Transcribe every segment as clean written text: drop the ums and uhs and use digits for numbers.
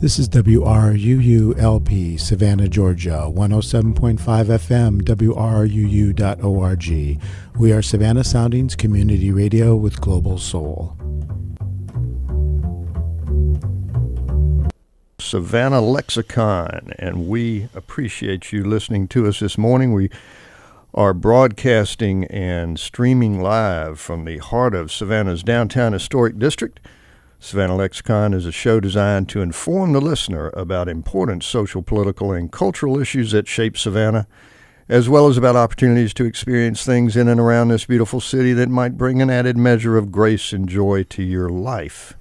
This is WRUU-LP, Savannah, Georgia, 107.5 FM, WRUU.org. We are Savannah Soundings Community Radio with Global Soul. Savannah Lexicon, and we appreciate you listening to us this morning. We are broadcasting and streaming live from the heart of Savannah's downtown historic district. Savannah Lexicon is a show designed to inform the listener about important social, political, and cultural issues that shape Savannah, as well as about opportunities to experience things in and around this beautiful city that might bring an added measure of grace and joy to your life.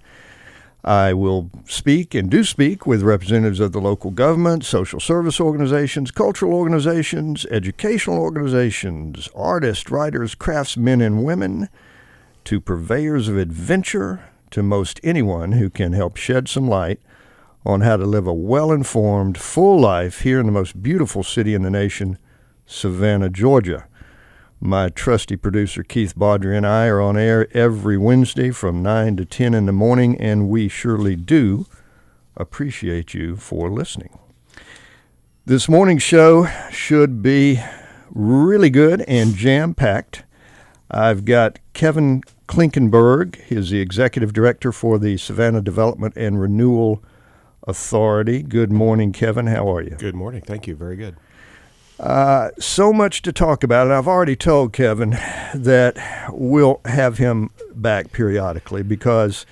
I will speak and do speak with representatives of the local government, social service organizations, cultural organizations, educational organizations, artists, writers, craftsmen and women, to purveyors of adventure, to most anyone who can help shed some light on how to live a well-informed, full life here in the most beautiful city in the nation, Savannah, Georgia. My trusty producer, Keith Baudry, and I are on air every Wednesday from 9 to 10 in the morning, and we surely do appreciate you for listening. This morning's show should be really good and jam-packed. I've got Kevin Klinkenberg. He's the executive director for the Savannah Development and Renewal Authority. Good morning, Kevin. How are you? Good morning. Thank you. Very good. So much to talk about, and I've already told Kevin that we'll have him back periodically because,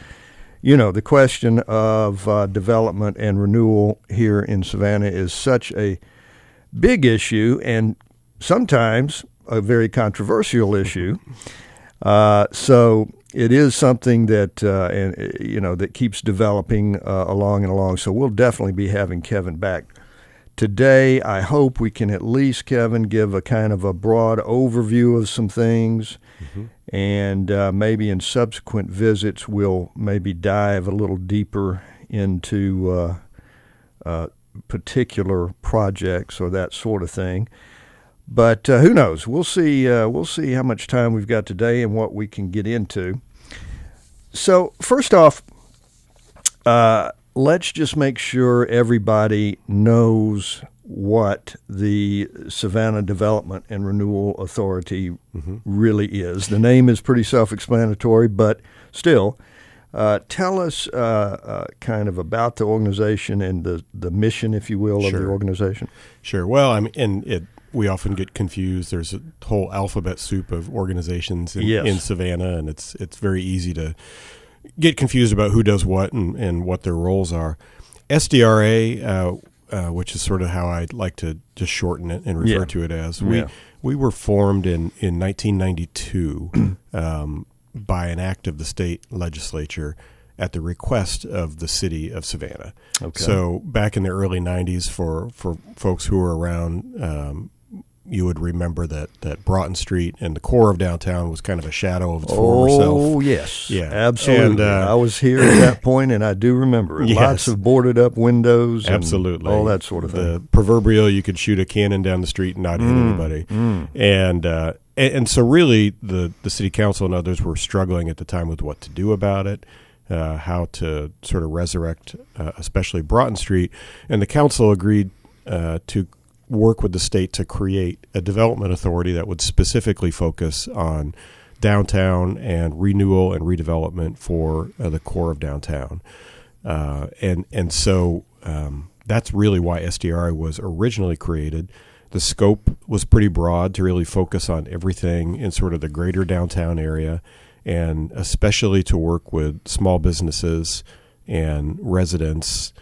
you know, the question of development and renewal here in Savannah is such a big issue and sometimes a very controversial issue. So it is something that, that keeps developing along and along. So we'll definitely be having Kevin back. Today, I hope we can at least, Kevin, give a kind of a broad overview of some things, and maybe in subsequent visits we'll maybe dive a little deeper into particular projects or that sort of thing. But who knows? We'll see. We'll see how much time we've got today and what we can get into. So first off, let's just make sure everybody knows what the Savannah Development and Renewal Authority really is. The name is pretty self-explanatory, but still, tell us kind of about the organization and the mission, if you will, of the organization. Sure. Well, I mean, we often get confused. There's a whole alphabet soup of organizations in Savannah, and it's very easy to get confused about who does what and what their roles are. SDRA, which is sort of how I like to just shorten it and refer to it as, we were formed in 1992 by an act of the state legislature at the request of the city of Savannah. Okay. So back in the early 90s, for folks who were around, you would remember that Broughton Street and the core of downtown was kind of a shadow of its former self. Oh, yes. Yeah, absolutely. And, I was here at that point, and I do remember it. Yes. Lots of boarded up windows and all that sort of thing. The proverbial, you could shoot a cannon down the street and not hit anybody. And so really the city council and others were struggling at the time with what to do about it, how to sort of resurrect especially Broughton Street. And the council agreed to work with the state to create a development authority that would specifically focus on downtown and renewal and redevelopment for the core of downtown. So that's really why SDRI was originally created. The scope was pretty broad to really focus on everything in sort of the greater downtown area, and especially to work with small businesses and residents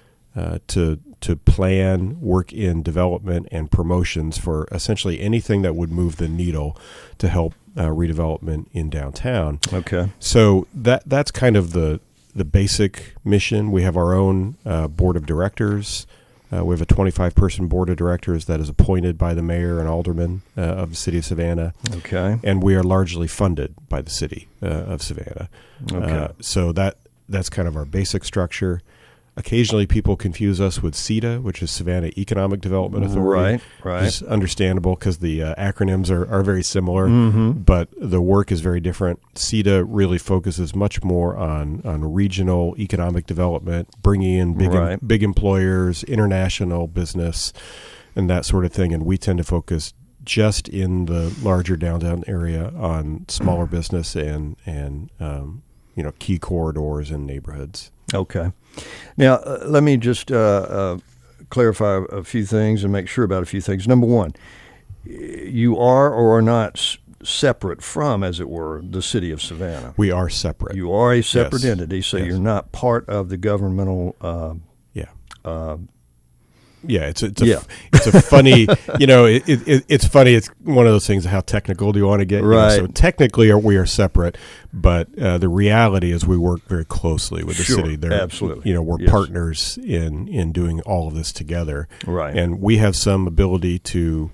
to plan, work in development and promotions for essentially anything that would move the needle to help redevelopment in downtown. Okay. So that's kind of the basic mission. We have our own board of directors. We have a 25-person board of directors that is appointed by the mayor and aldermen of the city of Savannah. Okay. And we are largely funded by the city of Savannah. Okay. So that's kind of our basic structure. Occasionally people confuse us with SEDA, which is Savannah Economic Development Authority. Right. It's understandable because the acronyms are very similar, Mm-hmm. but the work is very different. SEDA really focuses much more on regional economic development, bringing in big employers, international business, and that sort of thing. And we tend to focus just in the larger downtown area on smaller business and key corridors and neighborhoods. Okay. Now, let me just clarify a few things and make sure about a few things. Number one, you are or are not separate from, as it were, the city of Savannah. We are separate. You are a separate entity, so Yes. you're not part of the governmental. It's a funny, it's funny. It's one of those things. How technical do you want to get? Right. So technically, we are separate, but the reality is we work very closely with the city. Absolutely. We're partners in doing all of this together. Right. And we have some ability to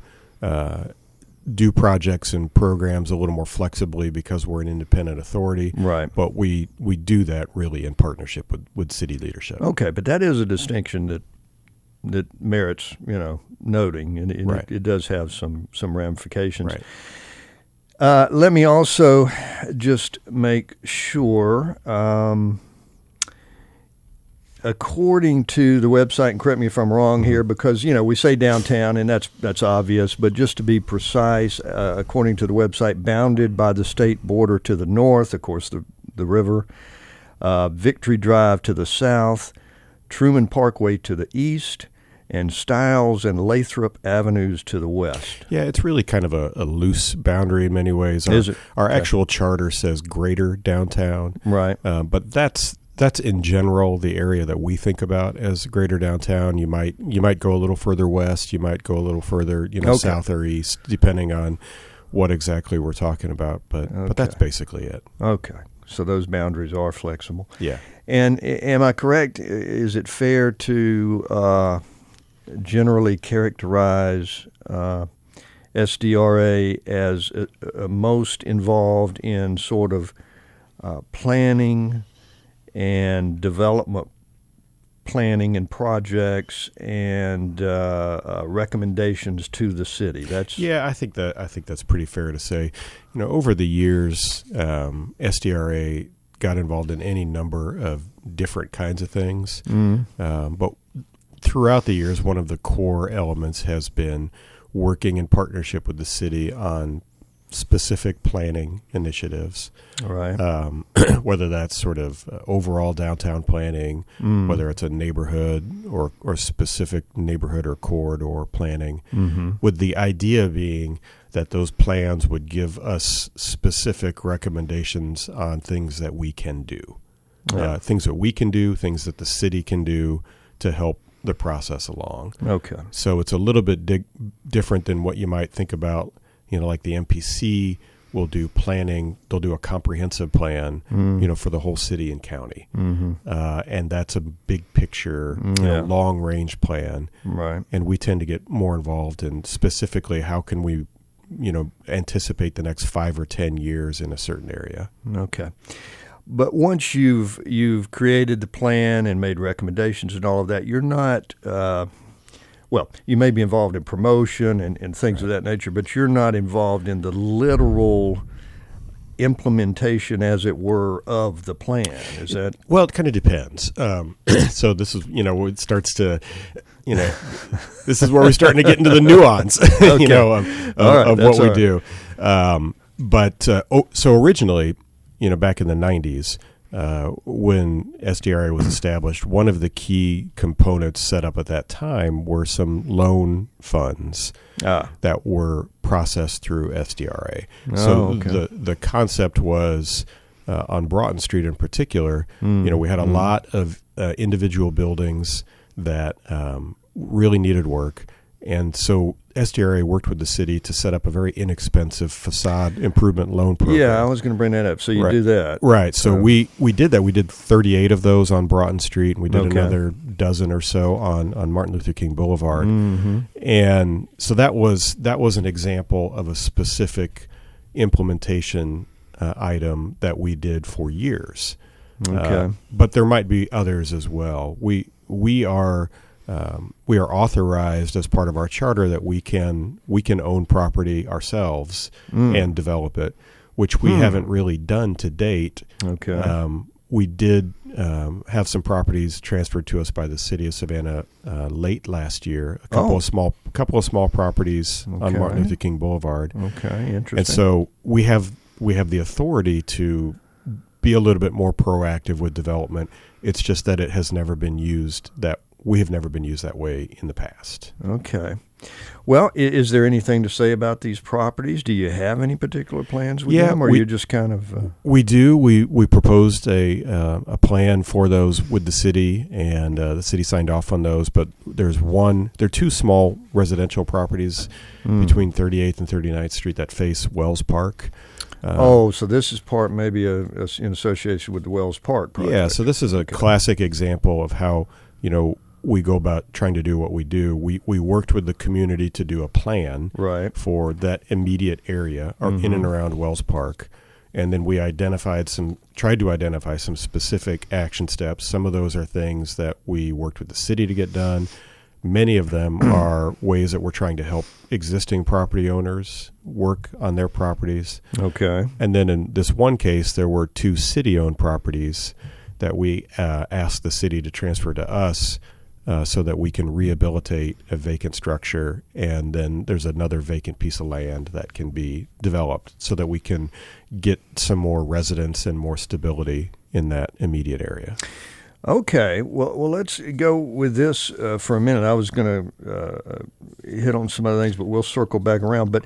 do projects and programs a little more flexibly because we're an independent authority. Right. But we do that really in partnership with city leadership. Okay, but that is a distinction that merits, noting, and it does have some ramifications. Right. Let me also just make sure, according to the website, and correct me if I'm wrong here, because we say downtown, and that's obvious, but just to be precise, according to the website, bounded by the state border to the north, of course, the river, Victory Drive to the south, Truman Parkway to the east, and Stiles and Lathrop Avenues to the west. Yeah, it's really kind of a loose boundary in many ways. Is it? Our actual charter says greater downtown. Right. But that's in general the area that we think about as greater downtown. You might go a little further west. You might go a little further, south or east, depending on what exactly we're talking about. But that's basically it. Okay. So those boundaries are flexible. Yeah. And am I correct? Is it fair to generally characterize SDRA as most involved in sort of planning and development planning and projects and recommendations to the city? I think that's pretty fair to say. Over the years, SDRA got involved in any number of different kinds of things, but throughout the years, one of the core elements has been working in partnership with the city on specific planning initiatives. Right. Whether that's sort of overall downtown planning, whether it's a neighborhood or specific neighborhood or corridor planning, with the idea being that those plans would give us specific recommendations on things that we can do, things that we can do, things that the city can do to help the process along. Okay. So it's a little bit different than what you might think about, like the MPC will do planning. They'll do a comprehensive plan, for the whole city and county. And that's a big picture, long range plan. Right. And we tend to get more involved in specifically how can we, anticipate the next 5 or 10 years in a certain area. Okay. But once you've created the plan and made recommendations and all of that, you're not you may be involved in promotion and things of that nature, but you're not involved in the literal implementation, as it were, of the plan. Is that? Well, it kind of depends. So this is, it starts to, this is where we're starting to get into the nuance, of what we do. So originally, back in the 90s, when SDRA was established, one of the key components set up at that time were some loan funds that were processed through SDRA. The concept was on Broughton Street in particular, we had a lot of individual buildings that really needed work. And so SDRA worked with the city to set up a very inexpensive facade improvement loan program. Yeah, I was going to bring that up. So you do that. Right. So we did that. We did 38 of those on Broughton Street, and we did another dozen or so on Martin Luther King Boulevard. And so that was an example of a specific implementation item that we did for years. Okay. But there might be others as well. we are authorized as part of our charter that we can own property ourselves and develop it, which we haven't really done to date. Okay. We did have some properties transferred to us by the city of Savannah late last year. A couple of small properties on Martin Luther King Boulevard. Okay, interesting. And so we have the authority to be a little bit more proactive with development. It's just that it has never been used we have never been used that way in the past. Okay. Well, is there anything to say about these properties? Do you have any particular plans with them, or you just kind of? We do. We proposed a plan for those with the city, and the city signed off on those. But there are two small residential properties between 38th and 39th Street that face Wells Park. So this is part maybe in association with the Wells Park project. Yeah. So this is a classic example of how we go about trying to do what we do. We worked with the community to do a plan for that immediate area or in and around Wells Park. And then we tried to identify some specific action steps. Some of those are things that we worked with the city to get done. Many of them are ways that we're trying to help existing property owners work on their properties. Okay. And then in this one case, there were 2 city-owned properties that we asked the city to transfer to us so that we can rehabilitate a vacant structure, and then there's another vacant piece of land that can be developed so that we can get some more residents and more stability in that immediate area. Okay, well, let's go with this for a minute. I was going to hit on some other things, but we'll circle back around. But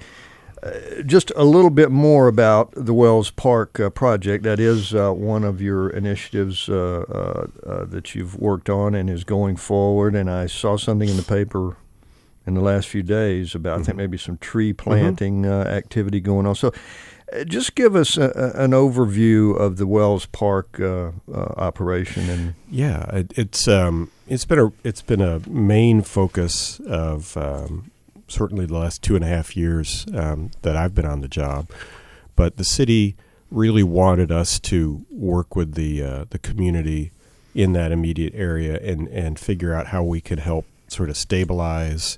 just a little bit more about the Wells Park project. That is one of your initiatives that you've worked on and is going forward. And I saw something in the paper in the last few days about, I think, maybe some tree planting activity going on. So just give us an overview of the Wells Park operation. And it's been a main focus of certainly the last 2.5 years that I've been on the job. But the city really wanted us to work with the community in that immediate area and figure out how we could help sort of stabilize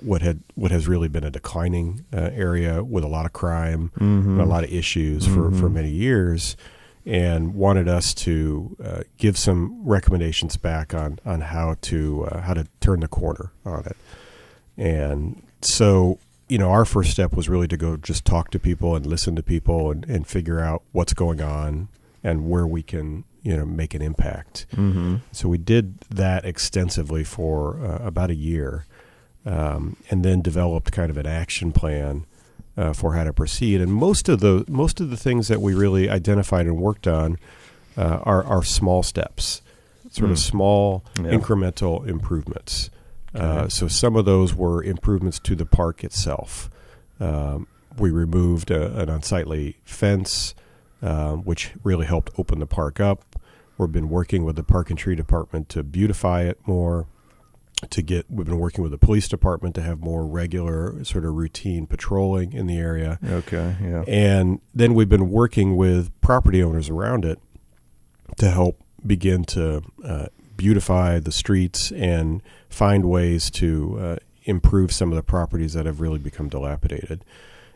what has really been a declining area with a lot of crime and a lot of issues for many years, and wanted us to give some recommendations back on how to turn the corner on it. And so, our first step was really to go just talk to people and listen to people and figure out what's going on and where we can, make an impact. So we did that extensively for about a year, and then developed kind of an action plan for how to proceed. And most of the things that we really identified and worked on are small steps, sort of small incremental improvements. So some of those were improvements to the park itself. We removed an unsightly fence, which really helped open the park up. We've been working with the Park and Tree Department to beautify it more. We've been working with the police department to have more regular sort of routine patrolling in the area. Okay, yeah. And then we've been working with property owners around it to help begin to beautify the streets and find ways to improve some of the properties that have really become dilapidated.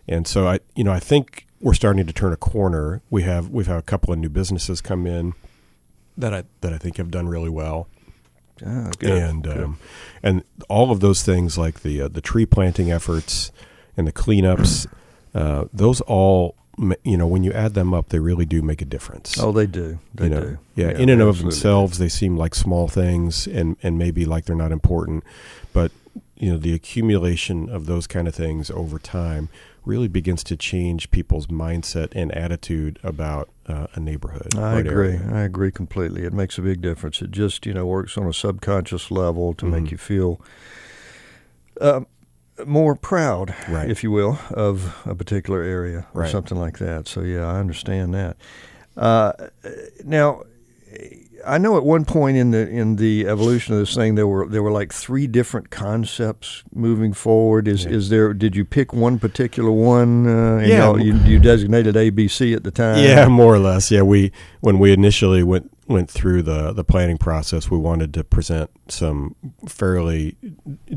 And so I think we're starting to turn a corner. We've had a couple of new businesses come in that I think have done really well. Good. And all of those things like the tree planting efforts and the cleanups, those all, when you add them up, they really do make a difference. Oh, they do. They do. Yeah, in and of themselves, they seem like small things and maybe like they're not important, but the accumulation of those kind of things over time really begins to change people's mindset and attitude about a neighborhood. I agree completely. It makes a big difference. It just, works on a subconscious level to make you feel more proud, if you will, of a particular area or something like that. So, yeah, I understand that. Now, I know at one point in the evolution of this thing, there were like 3 different concepts moving forward. Did you pick one particular one? You designated ABC at the time. Yeah, more or less. Yeah, when we initially went went through the planning process, we wanted to present some fairly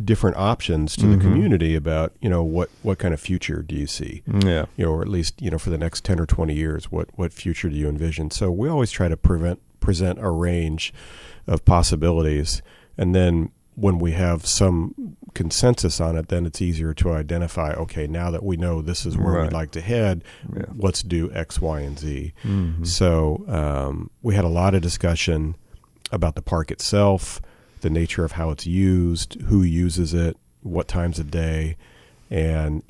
different options to the community about, what kind of future do you see? Yeah. Or at least, for the next 10 or 20 years, what future do you envision? So we always try to present a range of possibilities. And then when we have some consensus on it, then it's easier to identify, okay, now that we know this is where we'd like to head, let's do X, Y, and Z. So we had a lot of discussion about the park itself, the nature of how it's used, who uses it, what times of day, and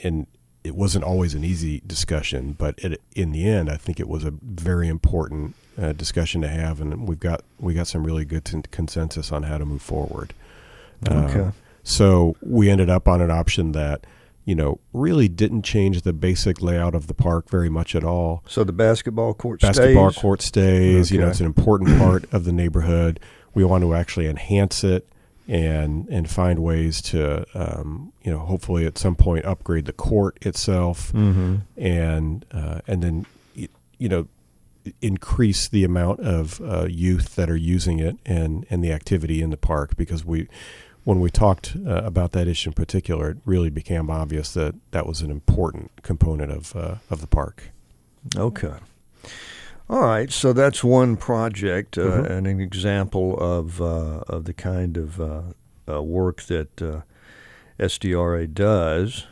it wasn't always an easy discussion, but in the end, I think it was a very important discussion to have, and we got some really good consensus on how to move forward. Okay. So we ended up on an option that, really didn't change the basic layout of the park very much at all. So the basketball court stays? Okay. It's an important part of the neighborhood. We want to actually enhance it and find ways to, hopefully at some point upgrade the court itself and then, increase the amount of youth that are using it and the activity in the park, because when we talked about that issue in particular, it really became obvious that was an important component of the park. Okay. All right. So that's one project and an example of the kind of work that SDRA does.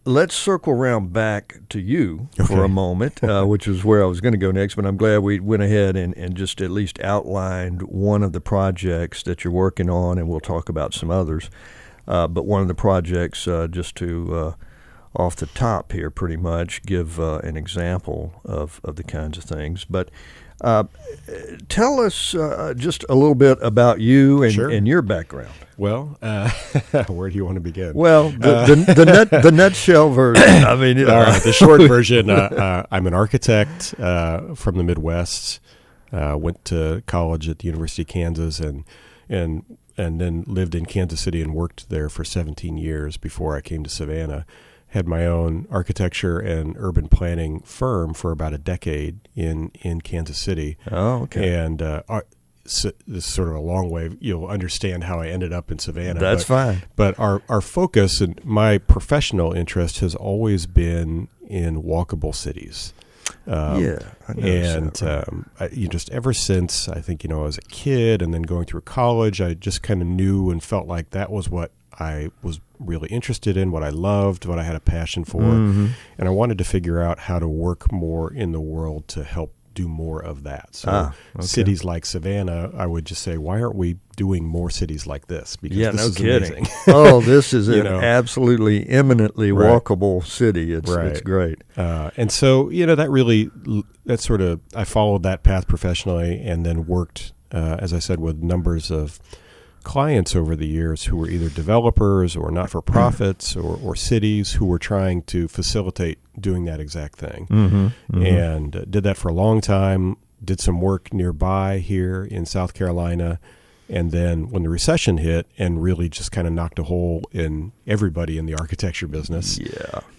Let's circle around back to you for a moment, which is where I was going to go next, but I'm glad we went ahead and just at least outlined one of the projects that you're working on, and we'll talk about some others. But one of the projects, just to, off the top here, pretty much give an example of the kinds of things. But tell us just a little bit about you and your background. Well, where do you want to begin? Well, the nutshell version. I mean, all right. The short version. I'm an architect from the Midwest. Went to college at the University of Kansas, and then lived in Kansas City and worked there for 17 years before I came to Savannah. Had my own architecture and urban planning firm for about a decade in Kansas City. Oh, okay. And so this is sort of a long way. You'll understand how I ended up in Savannah. That's fine. But our focus and my professional interest has always been in walkable cities. I just ever since I think I was a kid and then going through college, I just kind of knew and felt like that was what I was really interested in, what I loved, what I had a passion for, and I wanted to figure out how to work more in the world to help do more of that. So cities like Savannah, I would just say, why aren't we doing more cities like this? Because this is kidding. Amazing. This is an absolutely eminently walkable city. It's great. And so, that sort of, I followed that path professionally and then worked, as I said, with numbers of clients over the years who were either developers or not-for-profits or cities who were trying to facilitate doing that exact thing. And did that for a long time, did some work nearby here in South Carolina, and then when the recession hit and really just kind of knocked a hole in everybody in the architecture business.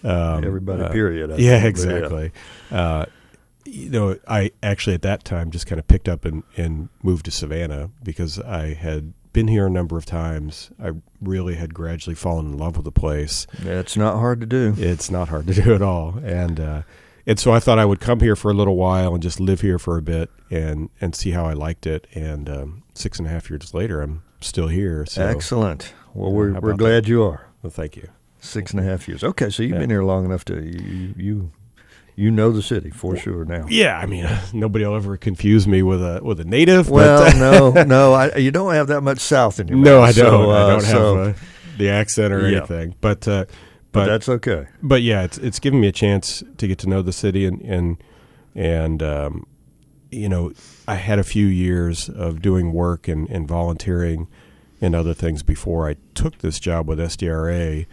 Everybody, period. Exactly. I actually at that time just kind of picked up and moved to Savannah because I had been here a number of times. I really had gradually fallen in love with the place. It's not hard to do. It's not hard to do at all. And so I thought I would come here for a little while and just live here for a bit and see how I liked it. And 6.5 years later, I'm still here. So, excellent. Well, we're glad you are. Well, thank you. 6.5 years. Okay, so you've been here long enough to you know the city for sure now. Yeah, I mean, nobody will ever confuse me with a native. Well, no, you don't have that much South in your mouth. No, I don't. I don't have the accent or anything. But that's okay. But yeah, it's given me a chance to get to know the city and I had a few years of doing work and volunteering and other things before I took this job with SDRA.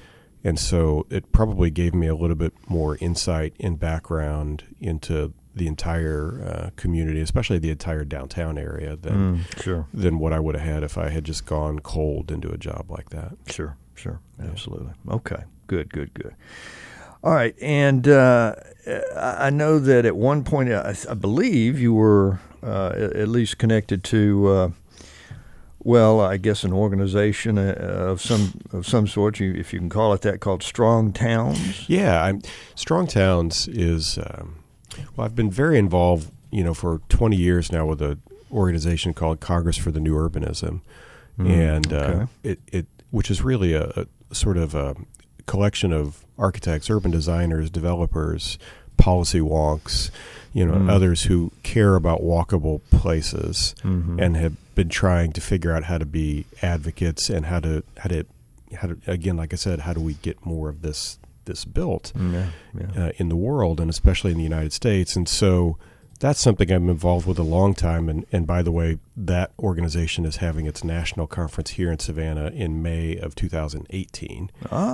And so it probably gave me a little bit more insight and background into the entire community, especially the entire downtown area, than what I would have had if I had just gone cold into a job like that. Sure. Absolutely. Okay. Good. All right, and I know that at one point, I believe you were at least connected to, I guess an organization of some sort, if you can call it that, called Strong Towns. Yeah, Strong Towns is. I've been very involved, for 20 years now with an organization called Congress for the New Urbanism, and it which is really a sort of a collection of architects, urban designers, developers, policy wonks, others who care about walkable places and have been trying to figure out how to be advocates and how to again, like I said, how do we get more of this built in the world, and especially in the United States. And so that's something I'm involved with a long time. And by the way, that organization is having its national conference here in Savannah in May of 2018,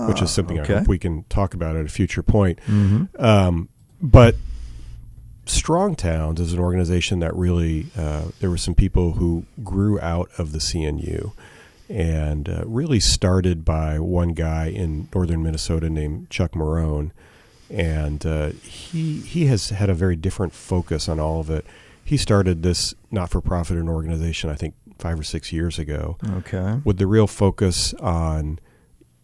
which is something I hope we can talk about at a future point. But Strong Towns is an organization that really, there were some people who grew out of the CNU and really started by one guy in northern Minnesota named Chuck Marone. And he has had a very different focus on all of it. He started this not-for-profit organization, I think, 5 or 6 years ago. Okay. With the real focus on,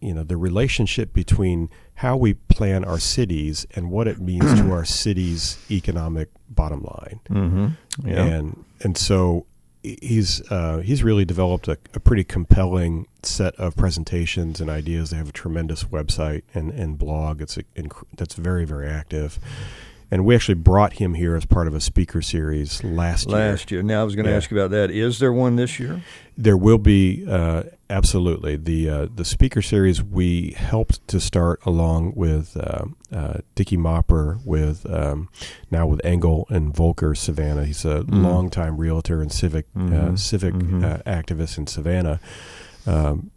the relationship between how we plan our cities and what it means to our city's economic bottom line. And so he's really developed a pretty compelling set of presentations and ideas. They have a tremendous website and blog. That's very, very active. And we actually brought him here as part of a speaker series last year. Now, I was going to ask you about that. Is there one this year? There will be, absolutely. The speaker series we helped to start along with Dickie Mopper, now with Engel and Volker Savannah. He's a longtime realtor and civic activist in Savannah.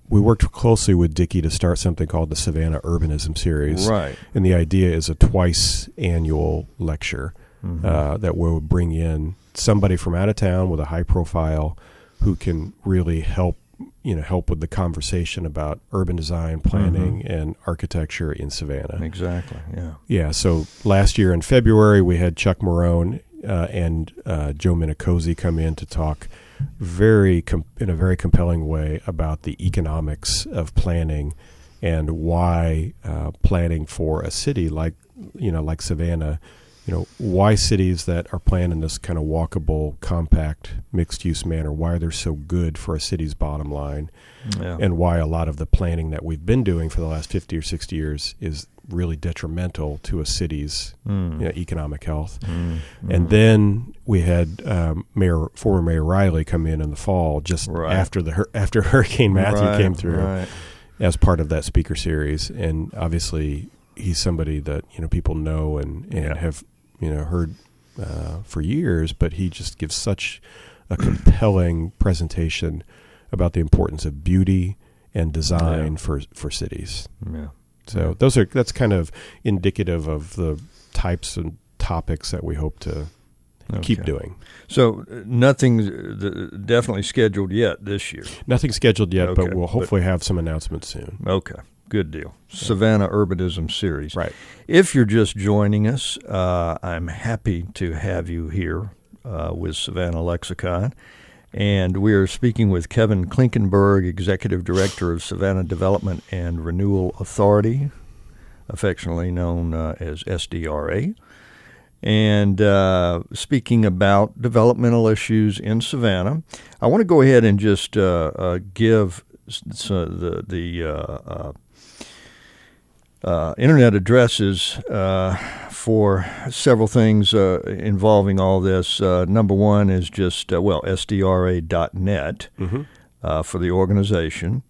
We worked closely with Dickie to start something called the Savannah Urbanism Series. Right. And the idea is a twice annual lecture that will bring in somebody from out of town with a high profile who can really help with the conversation about urban design, planning, and architecture in Savannah. Exactly, yeah. Yeah, so last year in February, we had Chuck Marone and Joe Minicozy come in to talk in a very compelling way about the economics of planning and why planning for a city like Savannah, why cities that are planned in this kind of walkable, compact, mixed-use manner, why they're so good for a city's bottom line, and why a lot of the planning that we've been doing for the last 50 or 60 years is really detrimental to a city's economic health. And then we had former Mayor Riley come in the fall, just after Hurricane Matthew came through, as part of that speaker series. And obviously, he's somebody that people know and have heard for years, but he just gives such a compelling presentation about the importance of beauty and design for cities. Yeah. So that's kind of indicative of the types and topics that we hope to keep doing. So nothing's definitely scheduled yet this year? Nothing scheduled yet, but we'll hopefully have some announcements soon. Okay, good deal. Savannah Urbanism Series. Right. If you're just joining us, I'm happy to have you here with Savannah Lexicon. And we are speaking with Kevin Klinkenberg, Executive Director of Savannah Development and Renewal Authority, affectionately known as SDRA. And speaking about developmental issues in Savannah, I want to go ahead and just give the internet addresses for several things involving all this. Number one is just, SDRA.net for the organization.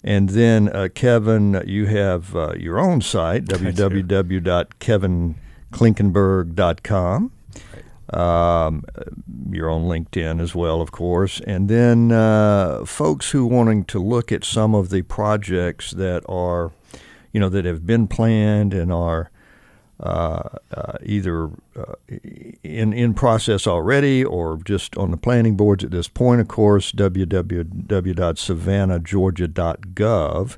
And then, Kevin, you have your own site, www.kevinklinkenberg.com. You're on LinkedIn as well, of course. And then folks who wanting to look at some of the projects that are, that have been planned and are either in process already or just on the planning boards at this point, of course, www.savannahgeorgia.gov.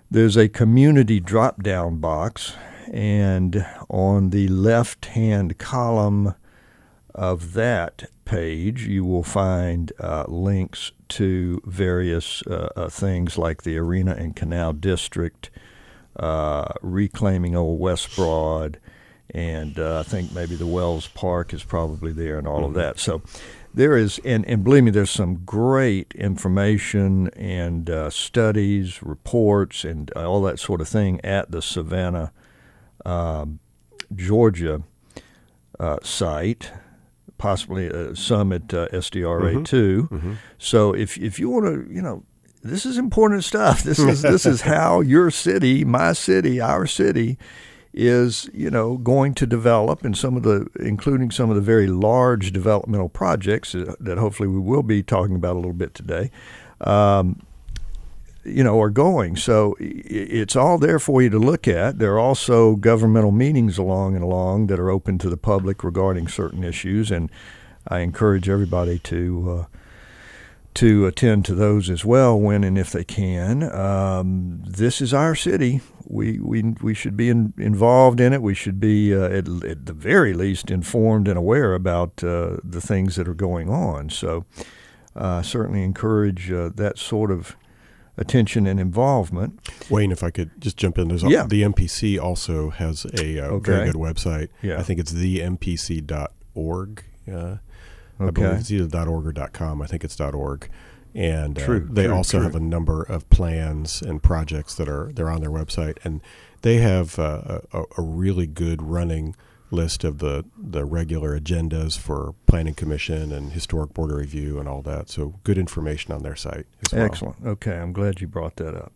There's a community drop-down box, and on the left-hand column of that page, you will find links to various things like the Arena and Canal District, reclaiming Old West Broad, and I think maybe the Wells Park is probably there and all of that. So there is, and believe me, there's some great information and studies, reports, and all that sort of thing at the Savannah, Georgia site, possibly some at SDRA too. So if you want to, this is important stuff. This is how your city, my city, our city is, going to develop, and including some of the very large developmental projects that hopefully we will be talking about a little bit today, are going. So it's all there for you to look at. There are also governmental meetings along that are open to the public regarding certain issues, and I encourage everybody to attend to those as well when and if they can. This is our city. We should be involved in it. We should be, at the very least, informed and aware about the things that are going on. So certainly encourage that sort of attention and involvement. Wayne, if I could just jump in, the MPC also has a very good website. Yeah. I think it's thempc.org. I believe it's either .org or .com. I think it's .org. And they also have a number of plans and projects they're on their website, and they have a really good running list of the regular agendas for Planning Commission and Historic Border Review and all that. So good information on their site as well. Excellent. Okay, I'm glad you brought that up.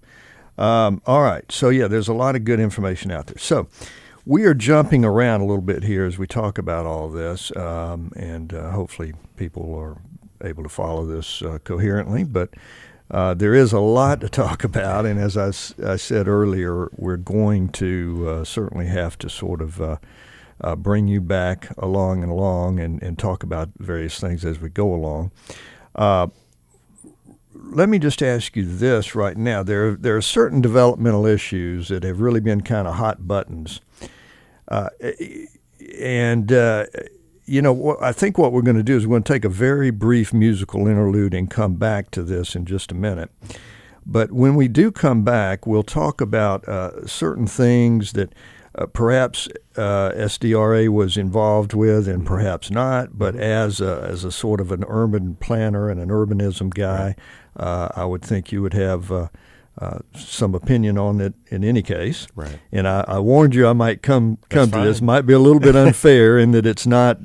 All right. So, there's a lot of good information out there. So we are jumping around a little bit here as we talk about all this, and hopefully people are able to follow this coherently. But there is a lot to talk about, and as I said earlier, we're going to certainly have to sort of bring you back along and talk about various things as we go along. Let me just ask you this right now. There are certain developmental issues that have really been kind of hot buttons. I think what we're going to do is we're going to take a very brief musical interlude and come back to this in just a minute. But when we do come back, we'll talk about certain things that perhaps SDRA was involved with and perhaps not. But as a sort of an urban planner and an urbanism guy, I would think you would have some opinion on it in any case. Right. And I warned you I might come to this. Might be a little bit unfair in that it's not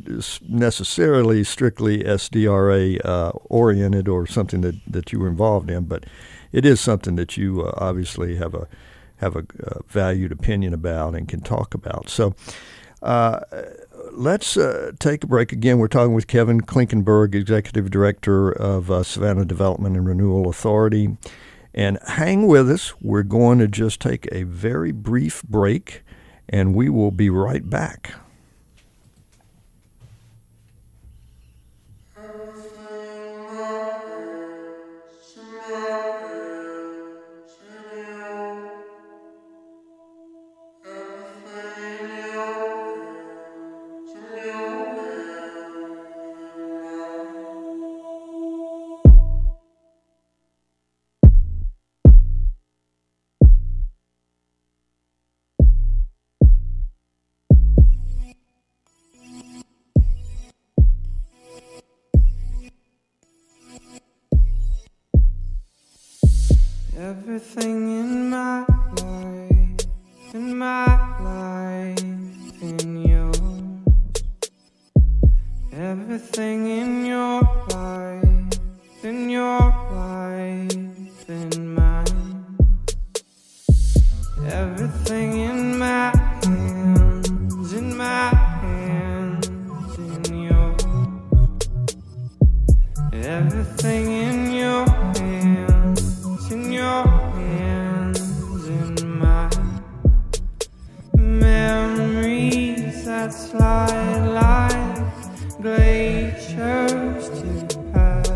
necessarily strictly SDRA oriented or something that you were involved in, but it is something that you obviously have a valued opinion about and can talk about. So let's take a break. Again, we're talking with Kevin Klinkenberg, Executive Director of Savannah Development and Renewal Authority. And hang with us. We're going to just take a very brief break, and we will be right back. Everything in my life, in yours. Everything in your life, in mine. Everything in my hands, in yours. Everything in your hands, in mine. Memories that slide like glaciers to pass.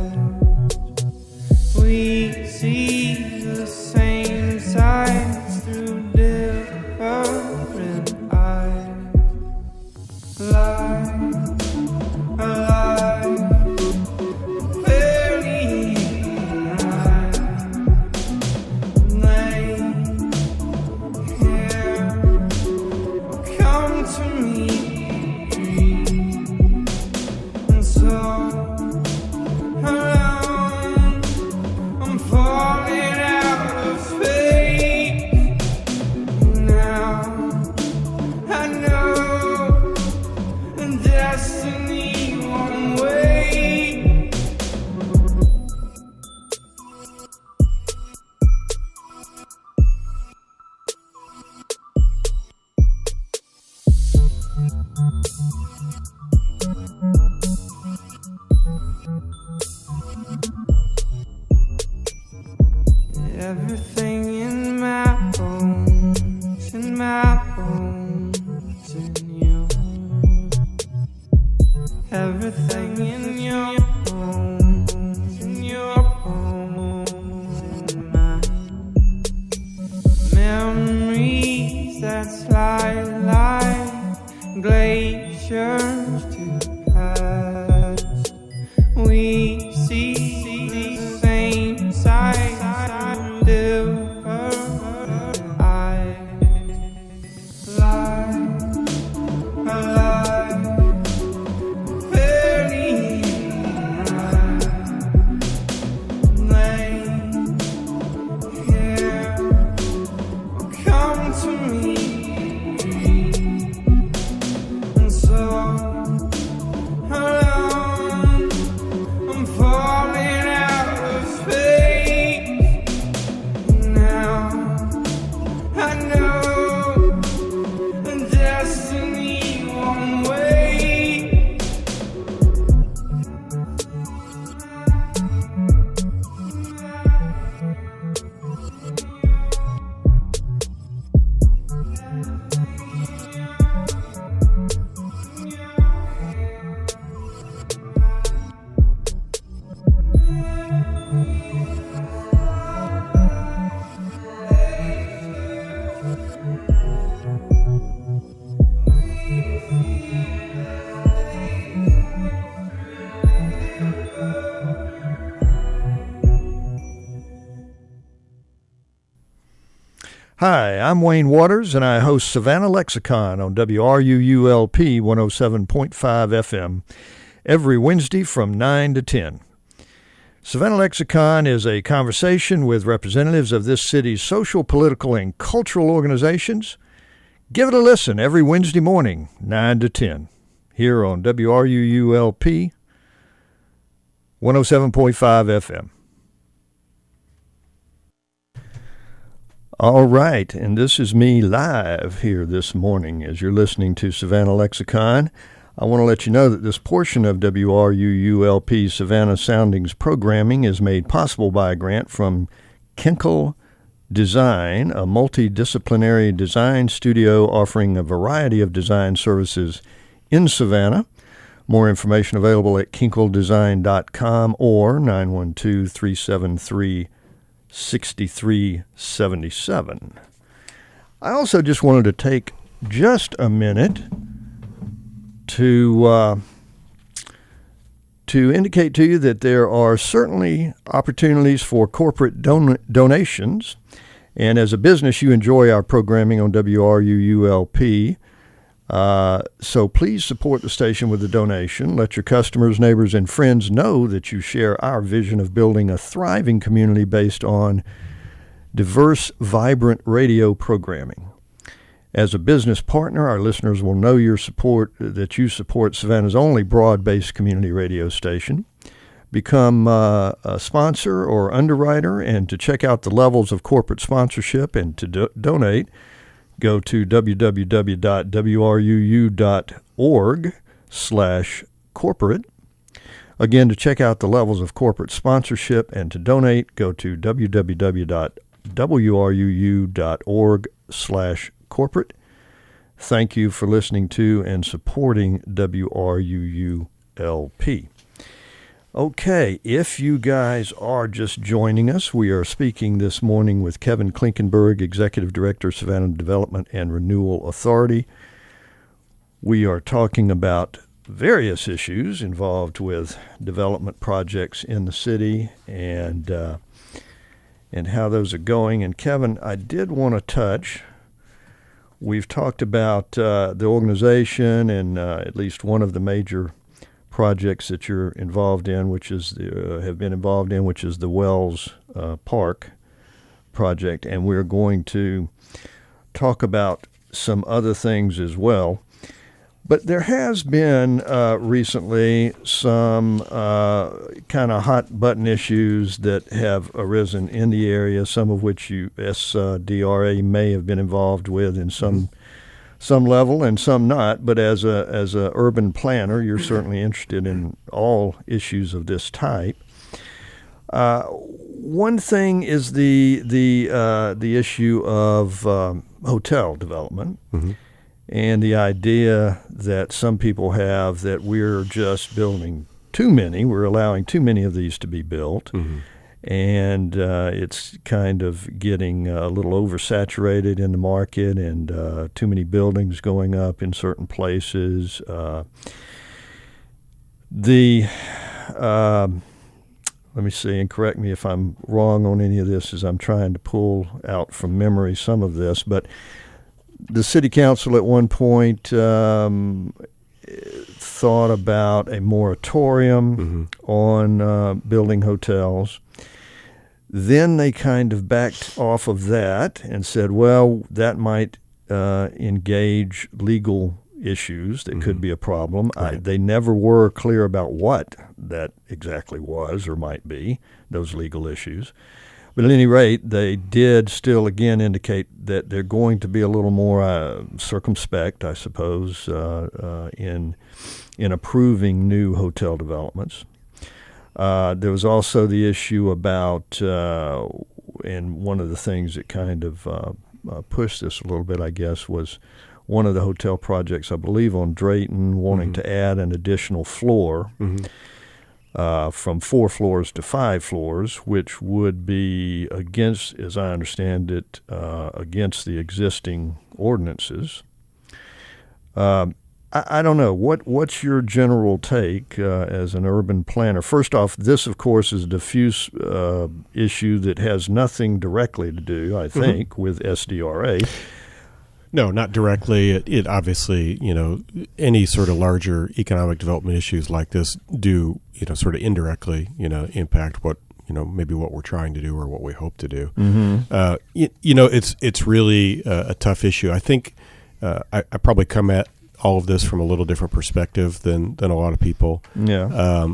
destiny won't wait. Everything in my bones, in my bones, in you. Everything in your bones, in your bones, in mine. Memories that slide like glaciers to past. We see the same sight. Hi, I'm Wayne Waters, and I host Savannah Lexicon on WRUULP 107.5 FM every Wednesday from 9 to 10. Savannah Lexicon is a conversation with representatives of this city's social, political, and cultural organizations. Give it a listen every Wednesday morning, 9 to 10, here on WRUULP 107.5 FM. All right, and this is me live here this morning as you're listening to Savannah Lexicon. I want to let you know that this portion of WRUULP Savannah Soundings programming is made possible by a grant from Kinkle Design, a multidisciplinary design studio offering a variety of design services in Savannah. More information available at kinkledesign.com or 912-373-6377. I also just wanted to take just a minute to indicate to you that there are certainly opportunities for corporate donations. And as a business, you enjoy our programming on WRUULP. So please support the station with a donation. Let your customers, neighbors, and friends know that you share our vision of building a thriving community based on diverse, vibrant radio programming. As a business partner, our listeners will know that you support Savannah's only broad-based community radio station. Become a sponsor or underwriter, and to check out the levels of corporate sponsorship and to donate, go to www.wruu.org/corporate. Again, to check out the levels of corporate sponsorship and to donate, go to www.wruu.org/corporate. Thank you for listening to and supporting WRUULP. Okay, if you guys are just joining us, we are speaking this morning with Kevin Klinkenberg, Executive Director, Savannah Development and Renewal Authority. We are talking about various issues involved with development projects in the city and how those are going. And Kevin, I did want to touch. We've talked about the organization and at least one of the major projects that you're involved in, which is have been involved in, which is the Wells Park project, and we're going to talk about some other things as well. But there has been recently some kind of hot button issues that have arisen in the area, some of which SDRA may have been involved with in some level and some not. But as a urban planner, you're certainly interested in all issues of this type. One thing is the issue of hotel development. Mm-hmm. And the idea that some people have that we're just building too many, we're allowing too many of these to be built, mm-hmm. and it's kind of getting a little oversaturated in the market, and too many buildings going up in certain places. Let me see, and correct me if I'm wrong on any of this as I'm trying to pull out from memory some of this, but the city council at one point thought about a moratorium mm-hmm. on building hotels. Then they kind of backed off of that and said, well, that might engage legal issues that mm-hmm. could be a problem. Right. They never were clear about what that exactly was or might be, those legal issues. But at any rate, they did still again indicate that they're going to be a little more circumspect, I suppose, in approving new hotel developments. There was also the issue about, and one of the things that kind of pushed this a little bit, I guess, was one of the hotel projects, I believe, on Drayton, wanting mm-hmm. to add an additional floor. Mm-hmm. From 4 floors to 5 floors, which would be against, as I understand it, against the existing ordinances. I don't know. What's your general take as an urban planner? First off, this, of course, is a diffuse issue that has nothing directly to do, I think, mm-hmm. with SDRA. No, not directly. It obviously, any sort of larger economic development issues like this do, sort of indirectly, impact what, maybe what we're trying to do or what we hope to do. Mm-hmm. It's really a tough issue. I think I probably come at all of this from a little different perspective than a lot of people. Yeah.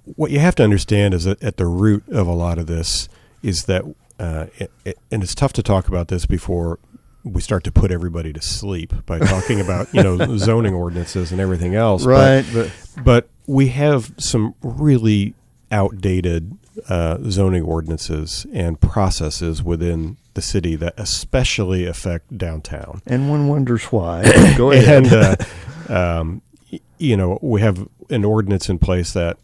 What you have to understand is that at the root of a lot of this is that, and it's tough to talk about this before we start to put everybody to sleep by talking about, zoning ordinances and everything else. Right. But we have some really outdated zoning ordinances and processes within the city that especially affect downtown. And one wonders why. Go ahead. And, we have an ordinance in place that,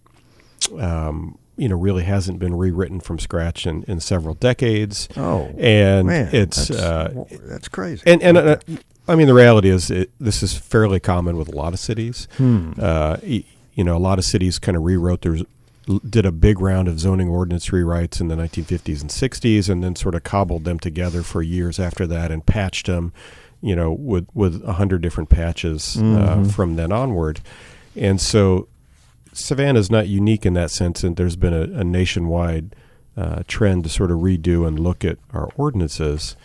really hasn't been rewritten from scratch in several decades. Oh, and man, that's crazy. And I mean, the reality is this is fairly common with a lot of cities. A lot of cities kind of did a big round of zoning ordinance rewrites in the 1950s and 60s, and then sort of cobbled them together for years after that and patched them, with 100 different patches mm-hmm. From then onward. And so Savannah is not unique in that sense, and there's been a nationwide trend to sort of redo and look at our ordinances.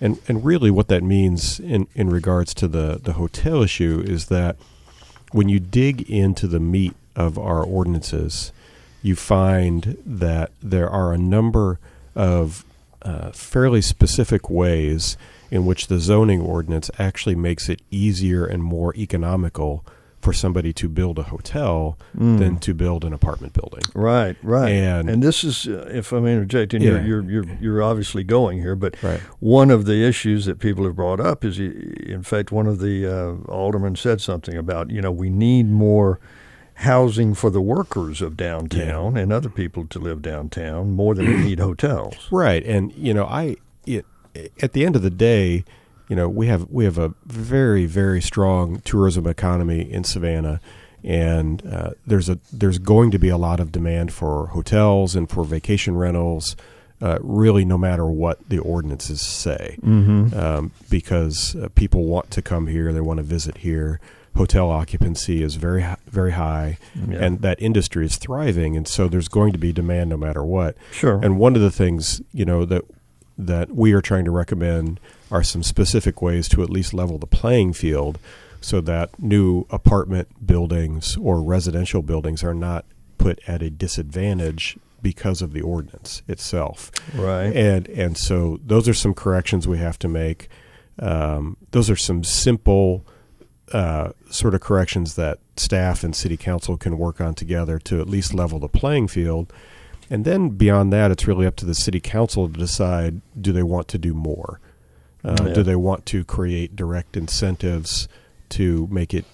And really what that means in regards to the hotel issue is that when you dig into the meat of our ordinances, you find that there are a number of fairly specific ways in which the zoning ordinance actually makes it easier and more economical for somebody to build a hotel than to build an apartment building. Right. And this is, if I'm interjecting, you're obviously going here, but right. One of the issues that people have brought up is, in fact, one of the aldermen said something about, we need more housing for the workers of downtown and other people to live downtown more than we need hotels. Right. And, at the end of the day, we have a very, very strong tourism economy in Savannah, and there's going to be a lot of demand for hotels and for vacation rentals, really no matter what the ordinances say, mm-hmm. Because people want to come here, they want to visit here. Hotel occupancy is very, very high, and that industry is thriving, and so there's going to be demand no matter what. Sure. And one of the things that we are trying to recommend are some specific ways to at least level the playing field so that new apartment buildings or residential buildings are not put at a disadvantage because of the ordinance itself. Right. And so those are some corrections we have to make. Those are some simple sort of corrections that staff and city council can work on together to at least level the playing field. And then beyond that, it's really up to the city council to decide, do they want to do more? Do they want to create direct incentives to make it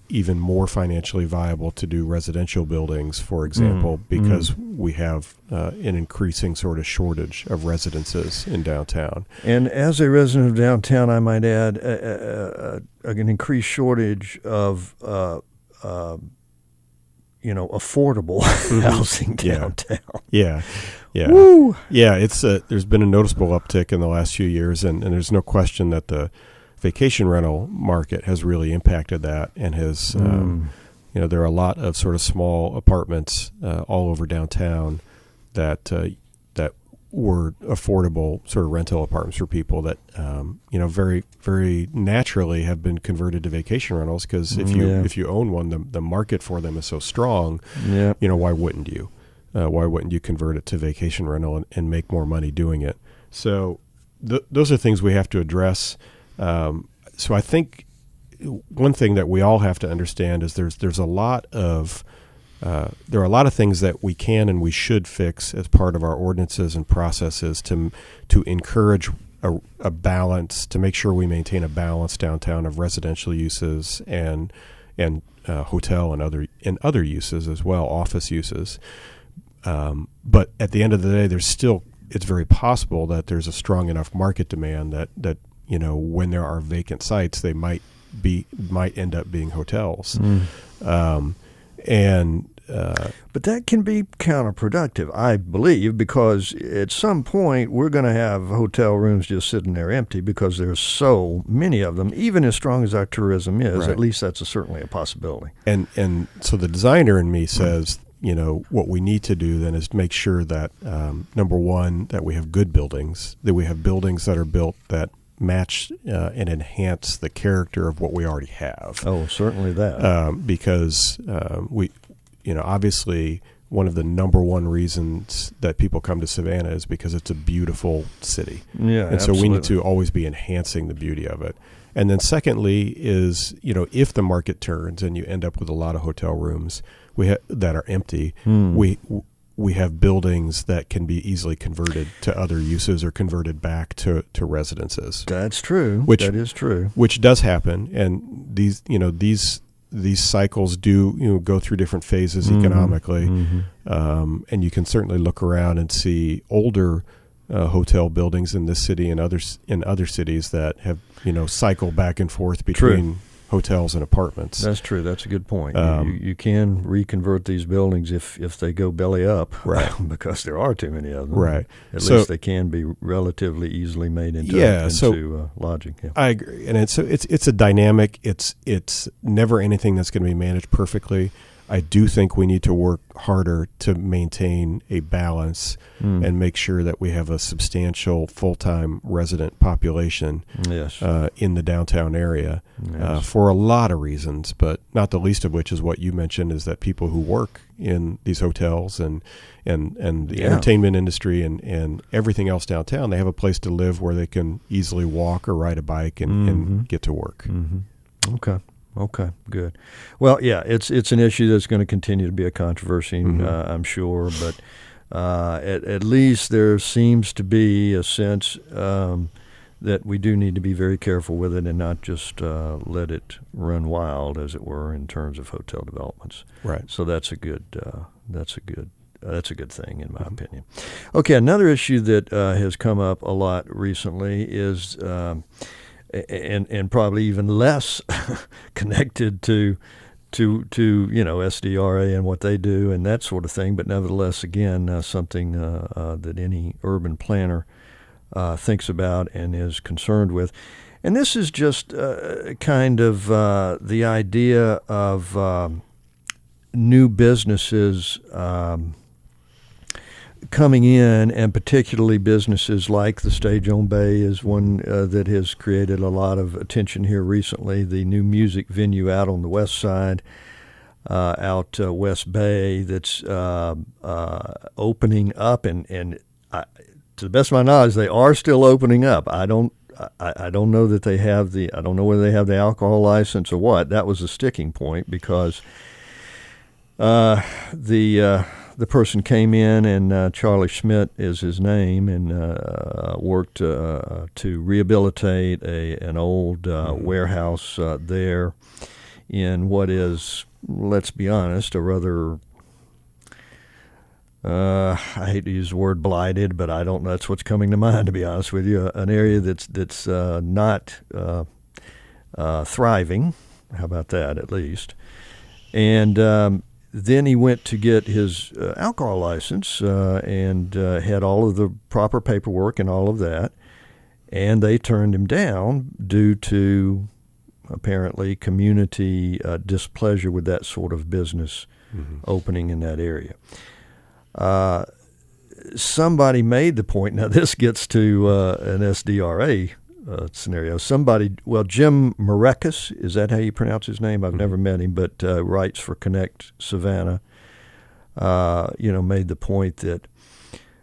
even more financially viable to do residential buildings, for example, because we have an increasing sort of shortage of residences in downtown. And as a resident of downtown, I might add an increased shortage of affordable housing downtown. Yeah. Woo! Yeah, it's there's been a noticeable uptick in the last few years, and there's no question that the vacation rental market has really impacted that, and has there are a lot of sort of small apartments all over downtown that were affordable sort of rental apartments for people that very, very naturally have been converted to vacation rentals, because if you own one, the market for them is so strong. Why wouldn't you? Why wouldn't you convert it to vacation rental and make more money doing it? So those are things we have to address. So I think one thing that we all have to understand is there's a lot of there are a lot of things that we can and we should fix as part of our ordinances and processes to encourage a balance, to make sure we maintain a balance downtown of residential uses and hotel and other uses as well, office uses. But at the end of the day, it's very possible that there's a strong enough market demand that when there are vacant sites, they might end up being hotels. But that can be counterproductive, I believe, because at some point we're going to have hotel rooms just sitting there empty because there's so many of them. Even as strong as our tourism is, right. At least that's certainly a possibility. And so the designer in me says, what we need to do then is make sure that, number one, that we have good buildings, that we have buildings that are built that match and enhance the character of what we already have. Oh, certainly that. Because obviously one of the number one reasons that people come to Savannah is because it's a beautiful city. Yeah, and absolutely. So we need to always be enhancing the beauty of it. And then secondly is, if the market turns and you end up with a lot of hotel rooms that are empty, we have buildings that can be easily converted to other uses or converted back to residences. That's true. That is true. Which does happen, and these cycles do go through different phases economically, and you can certainly look around and see older hotel buildings in this city and in other cities that have cycled back and forth between hotels and apartments. That's true. That's a good point. You can reconvert these buildings if they go belly up, right? Because there are too many of them, right? At least they can be relatively easily made into lodging. Yeah. I agree, and it's a dynamic. It's never anything that's going to be managed perfectly. I do think we need to work harder to maintain a balance and make sure that we have a substantial full-time resident population in the downtown area for a lot of reasons, but not the least of which is what you mentioned, is that people who work in these hotels and the entertainment industry and everything else downtown, they have a place to live where they can easily walk or ride a bike and get to work. Okay, good. Well, it's an issue that's going to continue to be a controversy, I'm sure, but at least there seems to be a sense that we do need to be very careful with it and not just let it run wild, as it were, in terms of hotel developments. Right. So that's a good thing, in my opinion. Okay, another issue that has come up a lot recently is. And probably even less connected to SDRA and what they do and that sort of thing, but nevertheless, again, something that any urban planner thinks about and is concerned with. And this is just kind of the idea of new businesses coming in, and particularly businesses like the Stage on Bay is one that has created a lot of attention here recently. The new music venue out on the west side, out West Bay, that's opening up, and to the best of my knowledge, they are still opening up. I don't know that they have I don't know whether they have the alcohol license or what. That was a sticking point because the person came in, and Charlie Schmidt is his name, and worked to rehabilitate an old warehouse there in what is, let's be honest, a rather, I hate to use the word blighted, but I don't know, that's what's coming to mind, to be honest with you, an area that's not thriving. How about that, at least? And then he went to get his alcohol license and had all of the proper paperwork and all of that, and they turned him down due to apparently community displeasure with that sort of business opening in that area. Somebody made the point, now this gets to an SDRA scenario. Jim Marekis, is that how you pronounce his name? I've never met him, but writes for Connect Savannah, made the point that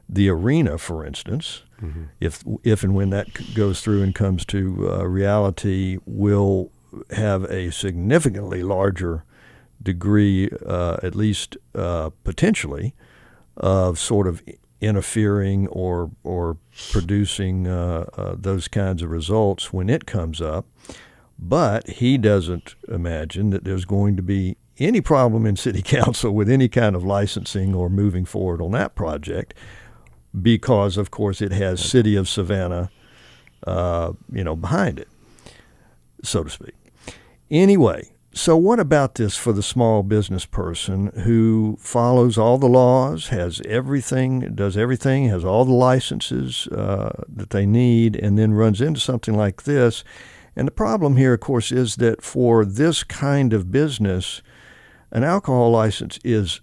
the arena, for instance, if and when that goes through and comes to reality, will have a significantly larger degree, at least potentially, of sort of interfering or producing those kinds of results when it comes up. But he doesn't imagine that there's going to be any problem in city council with any kind of licensing or moving forward on that project because, of course, it has City of Savannah, behind it, so to speak. Anyway, so what about this for the small business person who follows all the laws, does everything, has all the licenses that they need, and then runs into something like this? And the problem here, of course, is that for this kind of business, an alcohol license is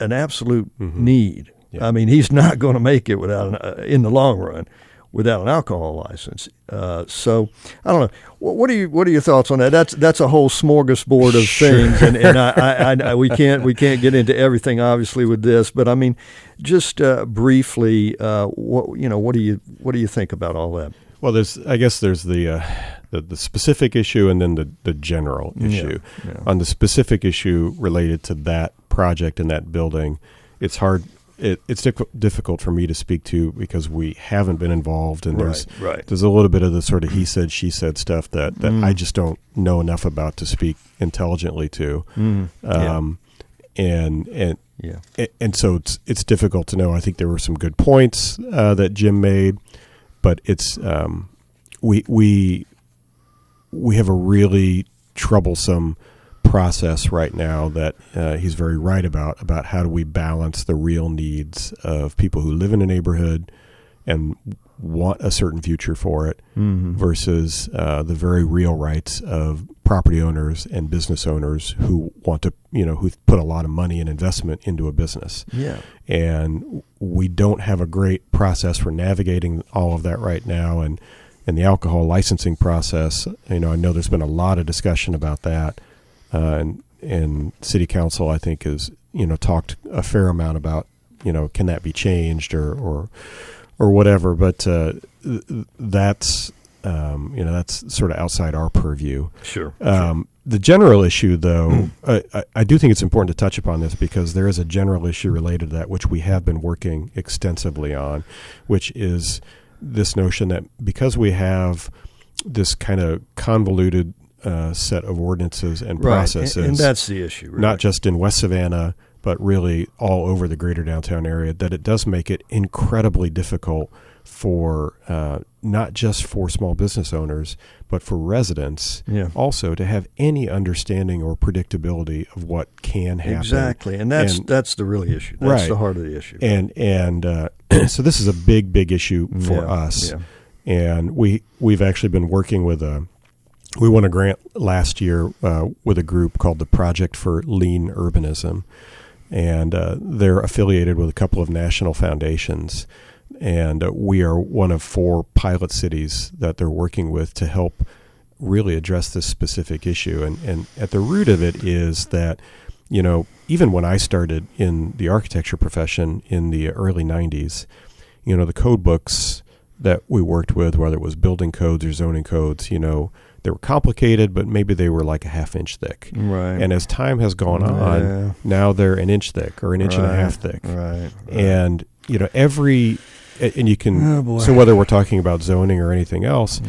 an absolute need. Yeah. I mean, he's not going to make it in the long run without an alcohol license. So I don't know. What are your thoughts on that? That's a whole smorgasbord of things, and we can't get into everything obviously with this. But I mean, just briefly, what do you think about all that? Well, there's the specific issue and then the general issue. Yeah. On the specific issue related to that project and that building, it's hard. It's difficult for me to speak to because we haven't been involved, and there's a little bit of the sort of he said, she said stuff that I just don't know enough about to speak intelligently to. And so it's difficult to know. I think there were some good points that Jim made, but it's we have a really troublesome process right now that he's very right about how do we balance the real needs of people who live in a neighborhood and want a certain future for it versus the very real rights of property owners and business owners who want to, who put a lot of money and investment into a business. Yeah. And we don't have a great process for navigating all of that right now. And the alcohol licensing process, I know there's been a lot of discussion about that. And City Council, I think, has talked a fair amount about can that be changed or whatever. But that's sort of outside our purview. Sure. The general issue, though, I do think it's important to touch upon this because there is a general issue related to that which we have been working extensively on, which is this notion that because we have this kind of convoluted set of ordinances and processes. And that's the issue. Right? Not just in West Savannah, but really all over the greater downtown area, that it does make it incredibly difficult for not just for small business owners, but for residents also to have any understanding or predictability of what can happen. Exactly, and that's the real issue. That's the heart of the issue. And so this is a big issue for us. Yeah. And we've actually been working with we won a grant last year with a group called the Project for Lean Urbanism. and they're affiliated with a couple of national foundations, and we are one of 4 pilot cities that they're working with to help really address this specific issue. And at the root of it is that, even when I started in the architecture profession in the early 90s, the code books that we worked with, whether it was building codes or zoning codes, they were complicated, but maybe they were like a half-inch thick. Right. And as time has gone on, now they're an inch thick or an inch and a half thick. Right. And, and you can, so whether we're talking about zoning or anything else,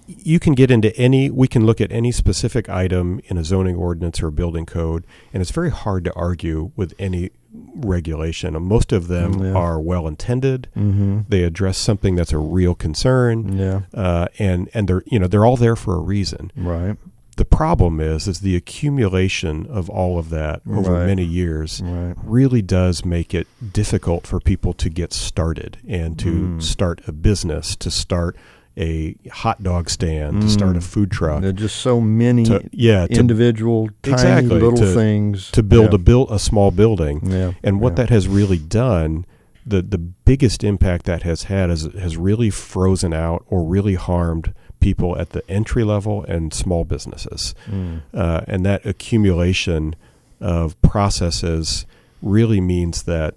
you can get into we can look at any specific item in a zoning ordinance or a building code, and it's very hard to argue with any regulation. Most of them are well-intended. Mm-hmm. They address something that's a real concern. And they're all there for a reason. Right. The problem is the accumulation of all of that over many years really does make it difficult for people to get started and to start a business, to start a hot dog stand, to start a food truck. There are just so many individual, tiny little things. To build a small building. And what that has really done, the biggest impact that has had has really frozen out or really harmed people at the entry level and small businesses. And that accumulation of processes really means that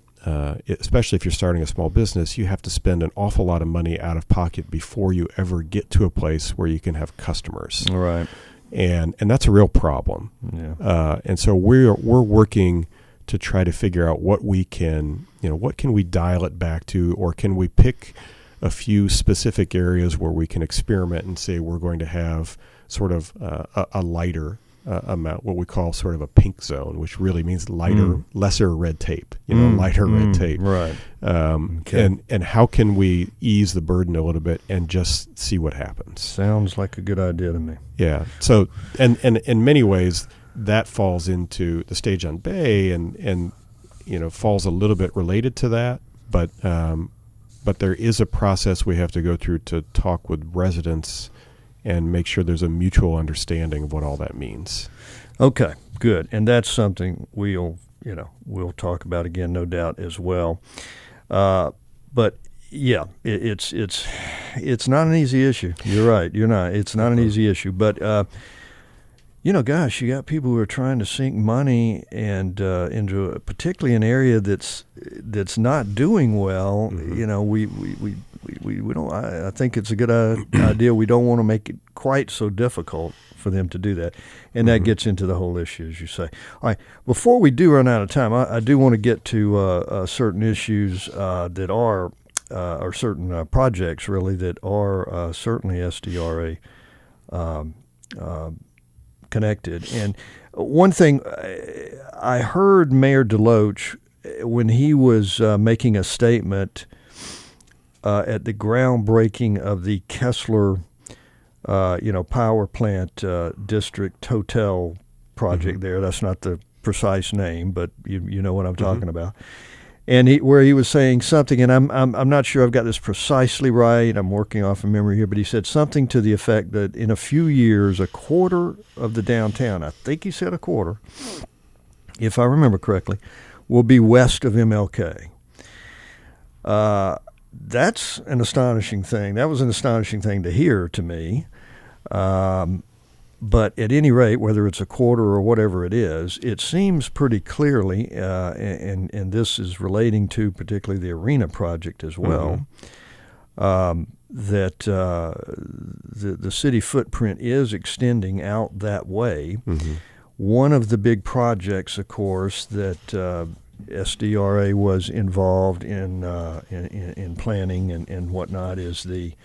especially if you're starting a small business, you have to spend an awful lot of money out of pocket before you ever get to a place where you can have customers. Right. And that's a real problem. And so we're working to try to figure out what we can, what can we dial it back to, or can we pick a few specific areas where we can experiment and say we're going to have sort of a lighter amount, what we call sort of a pink zone, which really means lesser red tape, lighter red tape. Right. And how can we ease the burden a little bit and just see what happens? Sounds like a good idea to me. Yeah. So, and in many ways, that falls into the stage on Bay and falls a little bit related to that, but there is a process we have to go through to talk with residents and make sure there's a mutual understanding of what all that means. Okay, good. And that's something we'll talk about again, no doubt, as well. But yeah, it's not an easy issue. You're right. It's not an easy issue. But gosh, you got people who are trying to sink money and into particularly an area that's not doing well. We don't. I think it's a good idea. We don't want to make it quite so difficult for them to do that, and that gets into the whole issue, as you say. All right. Before we do run out of time, I do want to get to certain issues that are, or certain projects really that are certainly SDRA connected. And one thing I heard Mayor DeLoach when he was making a statement at the groundbreaking of the Kessler, power plant district hotel project there. That's not the precise name, but you know what I'm talking about. And where he was saying something, and I'm not sure I've got this precisely right. I'm working off of memory here, but he said something to the effect that in a few years, a quarter of the downtown, I think he said a quarter, if I remember correctly, will be west of MLK. That's an astonishing thing. That was an astonishing thing to hear to me. But at any rate, whether it's a quarter or whatever it is, it seems pretty clearly, and this is relating to particularly the arena project as well, that the city footprint is extending out that way. One of the big projects, of course, that SDRA was involved in planning and whatnot is the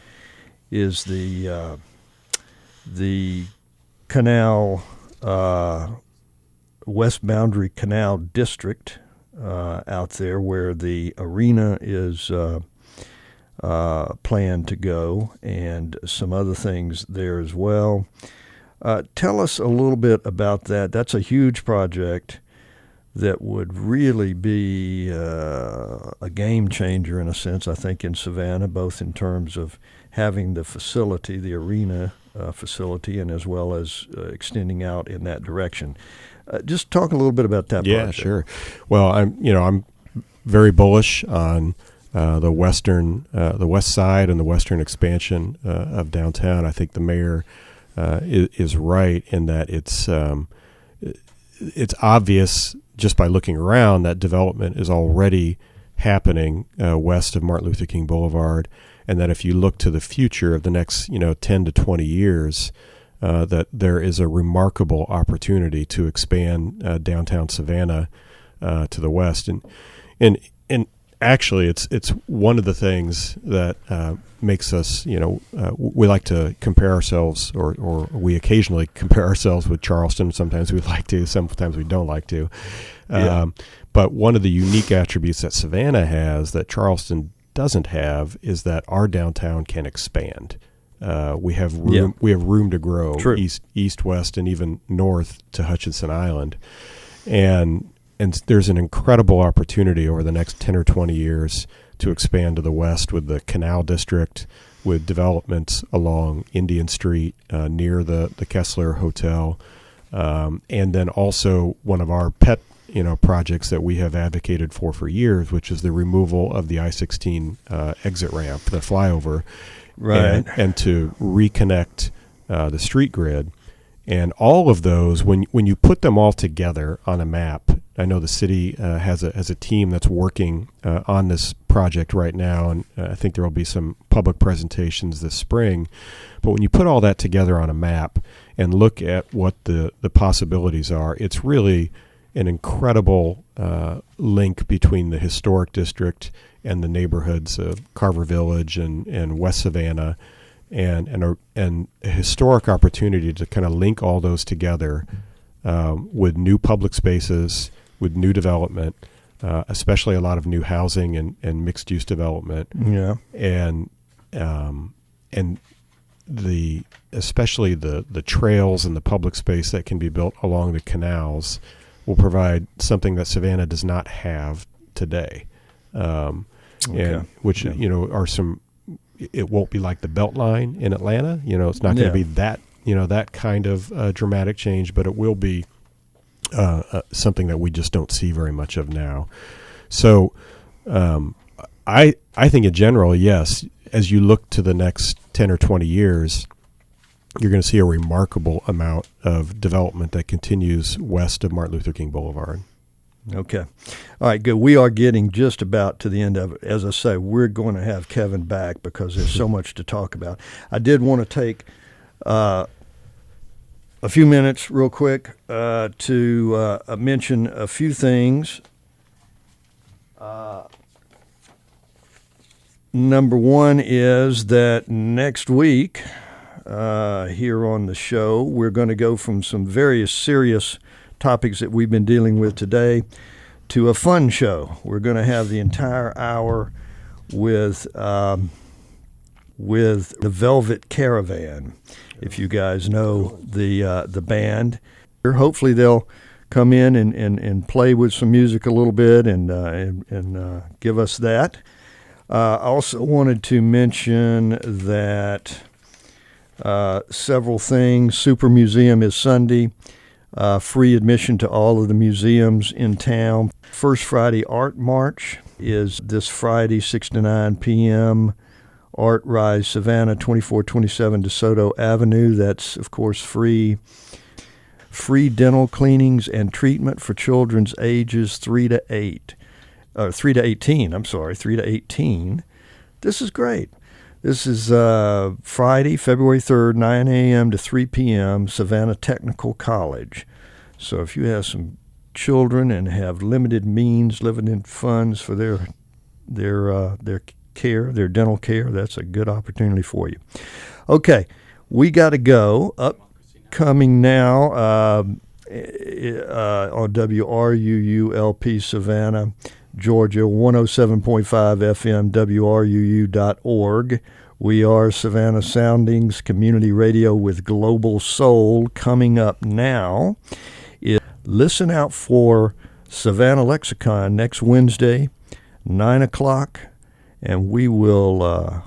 canal, West Boundary Canal District out there where the arena is planned to go, and some other things there as well. Tell us a little bit about that. That's a huge project that would really be a game changer in a sense, I think, in Savannah, both in terms of having the facility, the arena facility, and as well as extending out in that direction. Just talk a little bit about that project. Yeah, sure. Well, I'm very bullish on the west side and the western expansion of downtown. I think the mayor is right in that it's obvious just by looking around that development is already happening west of Martin Luther King Boulevard, and that if you look to the future of the next 10 to 20 years, that there is a remarkable opportunity to expand downtown Savannah to the west, and actually it's one of the things that makes us, we like to compare ourselves, or we occasionally compare ourselves with Charleston. Sometimes we like to, sometimes we don't like to. But one of the unique attributes that Savannah has that Charleston doesn't have is that our downtown can expand. We have room. We have room to grow. True. East, west, and even north to Hutchinson Island, and there's an incredible opportunity over the next 10 or 20 years to expand to the west with the Canal District, with developments along Indian Street near the Kessler Hotel, and then also one of our pet projects that we have advocated for years, which is the removal of the I-16 exit ramp, the flyover, right, and to reconnect the street grid. And all of those, when you put them all together on a map, I know the city has a team that's working on this project right now, and I think there will be some public presentations this spring. But when you put all that together on a map and look at what the possibilities are, it's really an incredible link between the historic district and the neighborhoods of Carver Village and West Savannah, and a historic opportunity to kind of link all those together with new public spaces, with new development, especially a lot of new housing and mixed use development. Yeah, and especially the trails and the public space that can be built along the canals will provide something that Savannah does not have today, and which are some. It won't be like the Beltline in Atlanta. It's not going to be that that kind of dramatic change, but it will be something that we just don't see very much of now. So I think in general, yes, as you look to the next 10 or 20 years, you're going to see a remarkable amount of development that continues west of Martin Luther King Boulevard. Okay. All right, good. We are getting just about to the end of it. As I say, we're going to have Kevin back because there's so much to talk about. I did want to take a few minutes real quick to mention a few things. Number one is that next week here on the show, we're going to go from some various serious topics that we've been dealing with today to a fun show. We're going to have the entire hour with the Velvet Caravan. If you guys know the band, hopefully they'll come in and play with some music a little bit and give us that. I also wanted to mention that several things. Super Museum is Sunday. Free admission to all of the museums in town. First Friday Art March is this Friday, 6 to 9 p.m. Art Rise Savannah, 2427 DeSoto Avenue. That's, of course, free. Free dental cleanings and treatment for children's ages 3 to 18. This is great. This is Friday, February 3rd, 9 a.m. to 3 p.m., Savannah Technical College. So if you have some children and have limited means, limited funds for their care, their dental care, that's a good opportunity for you. Okay, we got to go. Upcoming now on WRUU-LP Savannah, Georgia, 107.5 FM, WRUU.org. We are Savannah Soundings Community Radio with Global Soul. Coming up now is listen out for Savannah Lexicon next Wednesday, 9 o'clock, and we will